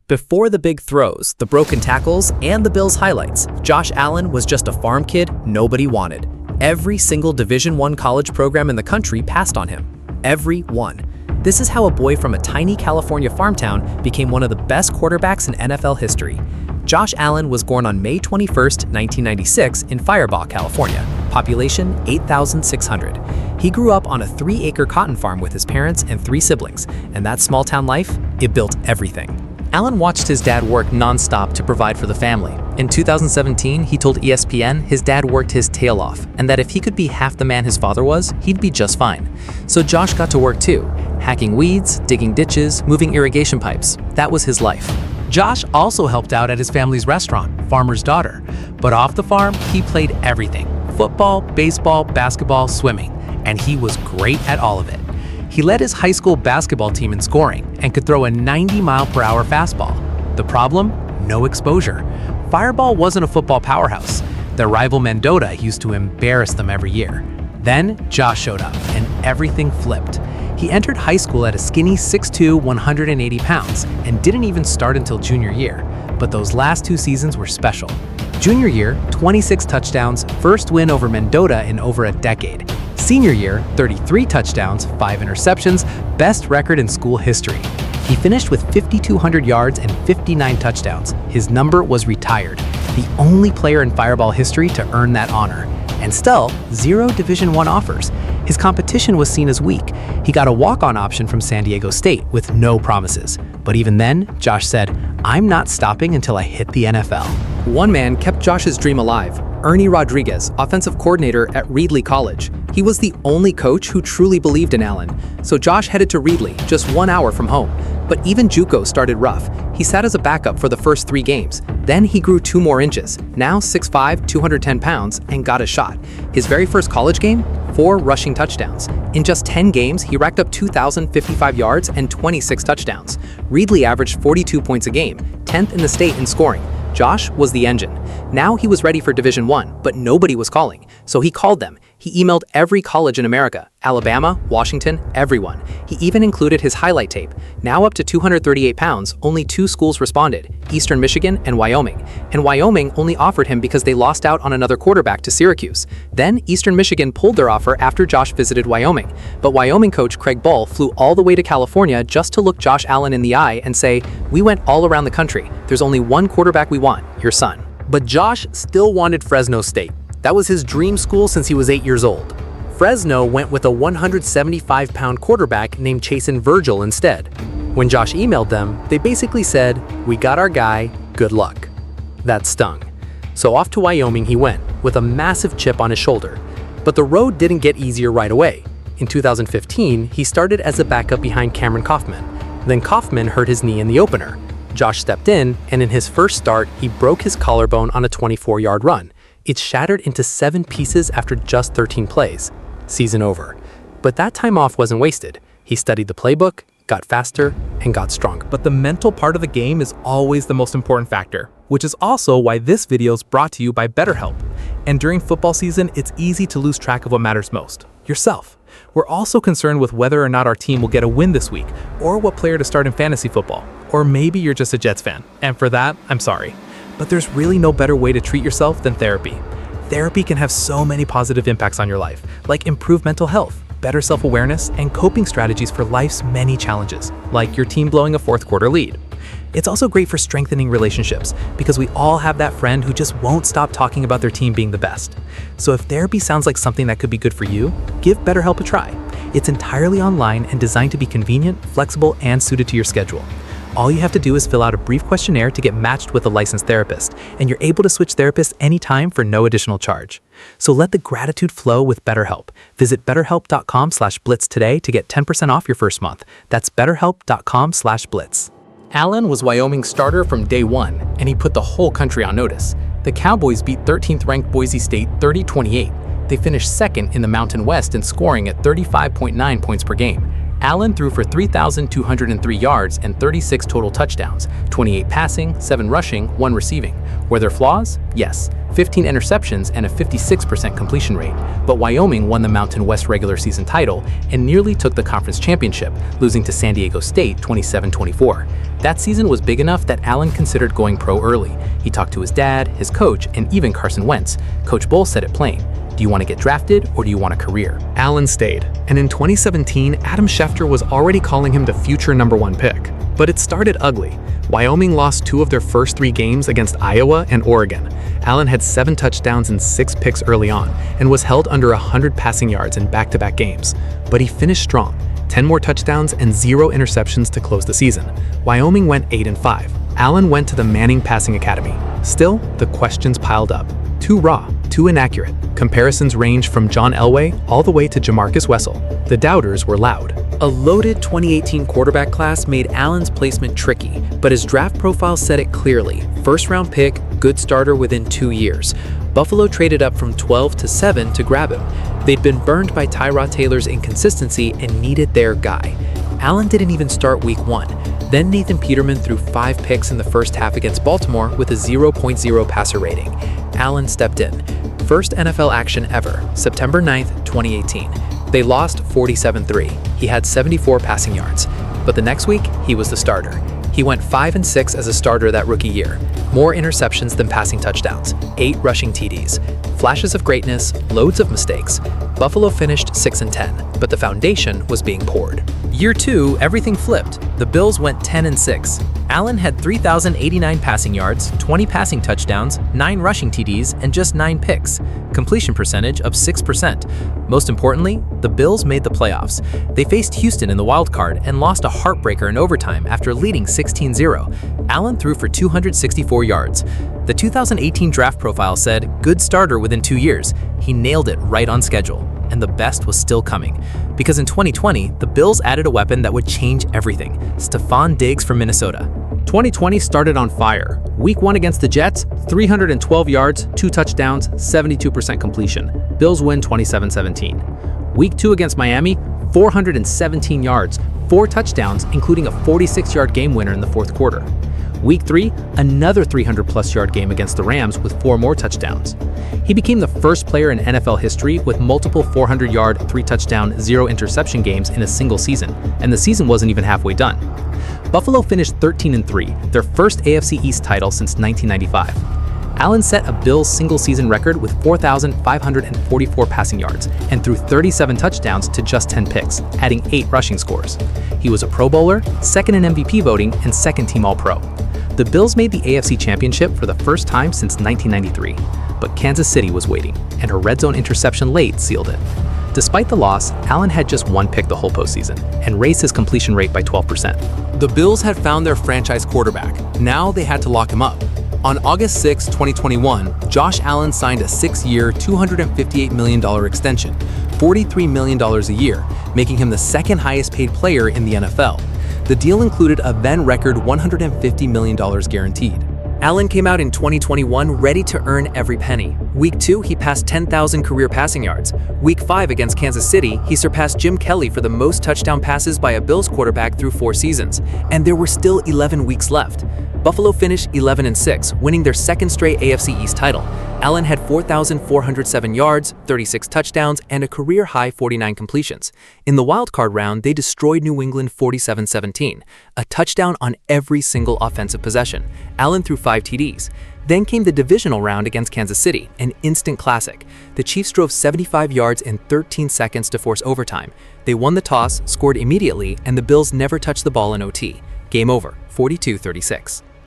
Before the big throws, the broken tackles, and the Bills' highlights, Josh Allen was just a farm kid nobody wanted. Every single Division I college program in the country passed on him. Every one. This is how a boy from a tiny California farm town became one of the best quarterbacks in NFL history. Josh Allen was born on May 21, 1996 in Firebaugh, California, population 8,600. He grew up on a 3-acre cotton farm with his parents and 3 siblings, and that small-town life, it built everything. Allen watched his dad work non-stop to provide for the family. In 2017, he told ESPN his dad worked his tail off, and that if he could be half the man his father was, he'd be just fine. So Josh got to work too, hacking weeds, digging ditches, moving irrigation pipes. That was his life. Josh also helped out at his family's restaurant, Farmer's Daughter. But off the farm, he played everything: football, baseball, basketball, swimming, and he was great at all of it. He led his high school basketball team in scoring and could throw a 90-mile-per-hour fastball. The problem? No exposure. Firebaugh wasn't a football powerhouse. Their rival Mendota used to embarrass them every year. Then Josh showed up, and everything flipped. He entered high school at a skinny 6'2", 180 pounds, and didn't even start until junior year. But those last 2 seasons were special. Junior year, 26 touchdowns, first win over Mendota in over a decade. Senior year, 33 touchdowns, 5 interceptions, best record in school history. He finished with 5,200 yards and 59 touchdowns. His number was retired, the only player in Firebaugh history to earn that honor. And still, 0 Division I offers. His competition was seen as weak. He got a walk-on option from San Diego State with no promises. But even then, Josh said, "I'm not stopping until I hit the NFL." One man kept Josh's dream alive: Ernie Rodriguez, offensive coordinator at Reedley College. He was the only coach who truly believed in Allen. So Josh headed to Reedley, just 1 hour from home. But even JUCO started rough. He sat as a backup for the first 3 games. Then he grew 2 more inches, now 6'5", 210 pounds, and got a shot. His very first college game, 4 rushing touchdowns. In just 10 games, he racked up 2,055 yards and 26 touchdowns. Reedley averaged 42 points a game, 10th in the state in scoring. Josh was the engine. Now he was ready for Division I, but nobody was calling. So he called them. He emailed every college in America: Alabama, Washington, everyone. He even included his highlight tape. Now up to 238 pounds, only 2 schools responded: Eastern Michigan and Wyoming. And Wyoming only offered him because they lost out on another quarterback to Syracuse. Then Eastern Michigan pulled their offer after Josh visited Wyoming. But Wyoming coach Craig Bull flew all the way to California just to look Josh Allen in the eye and say, "We went all around the country. There's only one quarterback we want, your son." But Josh still wanted Fresno State. That was his dream school since he was 8 years old. Fresno went with a 175-pound quarterback named Chasen Virgil instead. When Josh emailed them, they basically said, "We got our guy, good luck." That stung. So off to Wyoming he went, with a massive chip on his shoulder. But the road didn't get easier right away. In 2015, he started as a backup behind Cameron Kaufman. Then Kaufman hurt his knee in the opener. Josh stepped in, and in his first start, he broke his collarbone on a 24-yard run. It shattered into 7 pieces after just 13 plays. Season over. But that time off wasn't wasted. He studied the playbook, got faster, and got stronger. But the mental part of the game is always the most important factor, which is also why this video is brought to you by BetterHelp. And during football season, it's easy to lose track of what matters most: yourself. We're also concerned with whether or not our team will get a win this week, or what player to start in fantasy football. Or maybe you're just a Jets fan, and for that, I'm sorry. But there's really no better way to treat yourself than therapy. Therapy can have so many positive impacts on your life, like improved mental health, better self-awareness, and coping strategies for life's many challenges, like your team blowing a 4th quarter lead. It's also great for strengthening relationships, because we all have that friend who just won't stop talking about their team being the best. So if therapy sounds like something that could be good for you, give BetterHelp a try. It's entirely online and designed to be convenient, flexible, and suited to your schedule. All you have to do is fill out a brief questionnaire to get matched with a licensed therapist, and you're able to switch therapists anytime for no additional charge. So let the gratitude flow with BetterHelp. Visit betterhelp.com/blitz today to get 10% off your first month. That's betterhelp.com/blitz. Allen was Wyoming's starter from day one, and he put the whole country on notice. The Cowboys beat 13th-ranked Boise State 30-28. They finished 2nd in the Mountain West in scoring at 35.9 points per game. Allen threw for 3,203 yards and 36 total touchdowns, 28 passing, 7 rushing, 1 receiving. Were there flaws? Yes. 15 interceptions and a 56% completion rate, but Wyoming won the Mountain West regular season title and nearly took the conference championship, losing to San Diego State 27-24. That season was big enough that Allen considered going pro early. He talked to his dad, his coach, and even Carson Wentz. Coach Bull said it plain. Do you want to get drafted or do you want a career? Allen stayed, and in 2017, Adam Schefter was already calling him the future #1 pick. But it started ugly. Wyoming lost 2 of their first 3 games against Iowa and Oregon. Allen had 7 touchdowns and 6 picks early on and was held under 100 passing yards in back-to-back games. But he finished strong, 10 more touchdowns and 0 interceptions to close the season. Wyoming went 8-5. Allen went to the Manning Passing Academy. Still, the questions piled up. Too raw, too inaccurate. Comparisons ranged from John Elway all the way to Jamarcus Wessel. The doubters were loud. A loaded 2018 quarterback class made Allen's placement tricky, but his draft profile said it clearly. First-round pick, good starter within 2 years. Buffalo traded up from 12 to 7 to grab him. They'd been burned by Tyrod Taylor's inconsistency and needed their guy. Allen didn't even start week 1. Then Nathan Peterman threw 5 picks in the first half against Baltimore with a 0.0 passer rating. Allen stepped in. First NFL action ever, September 9th, 2018. They lost 47-3. He had 74 passing yards. But the next week, he was the starter. He went 5-6 as a starter that rookie year. More interceptions than passing touchdowns, 8 rushing TDs. Flashes of greatness, loads of mistakes. Buffalo finished 6-10, but the foundation was being poured. Year 2, everything flipped. The Bills went 10-6. Allen had 3,089 passing yards, 20 passing touchdowns, 9 rushing TDs, and just 9 picks. Completion percentage of 6%. Most importantly, the Bills made the playoffs. They faced Houston in the wild card and lost a heartbreaker in overtime after leading 16-0. Allen threw for 264 yards. The 2018 draft profile said, good starter within 2 years. He nailed it right on schedule. And the best was still coming. Because in 2020, the Bills added a weapon that would change everything, Stephon Diggs from Minnesota. 2020 started on fire. Week 1 against the Jets, 312 yards, 2 touchdowns, 72% completion. Bills win 27-17. Week 2 against Miami, 417 yards, 4 touchdowns, including a 46-yard game winner in the fourth quarter. Week 3, another 300-plus yard game against the Rams with 4 more touchdowns. He became the first player in NFL history with multiple 400-yard, 3-touchdown, 0-interception games in a single season, and the season wasn't even halfway done. Buffalo finished 13-3, their first AFC East title since 1995. Allen set a Bills single-season record with 4,544 passing yards and threw 37 touchdowns to just 10 picks, adding 8 rushing scores. He was a Pro Bowler, second in MVP voting, and second-team All-Pro. The Bills made the AFC Championship for the first time since 1993, but Kansas City was waiting, and her red zone interception late sealed it. Despite the loss, Allen had just 1 pick the whole postseason and raised his completion rate by 12%. The Bills had found their franchise quarterback. Now they had to lock him up. On August 6, 2021, Josh Allen signed a 6-year, $258 million extension, $43 million a year, making him the second highest paid player in the NFL. The deal included a then-record $150 million guaranteed. Allen came out in 2021 ready to earn every penny. Week 2, he passed 10,000 career passing yards. Week 5 against Kansas City, he surpassed Jim Kelly for the most touchdown passes by a Bills quarterback through 4 seasons. And there were still 11 weeks left. Buffalo finished 11-6, winning their second straight AFC East title. Allen had 4,407 yards, 36 touchdowns, and a career-high 49 completions. In the wildcard round, they destroyed New England 47-17, a touchdown on every single offensive possession. Allen threw 5 TDs. Then came the divisional round against Kansas City, an instant classic. The Chiefs drove 75 yards in 13 seconds to force overtime. They won the toss, scored immediately, and the Bills never touched the ball in OT. Game over, 42-36.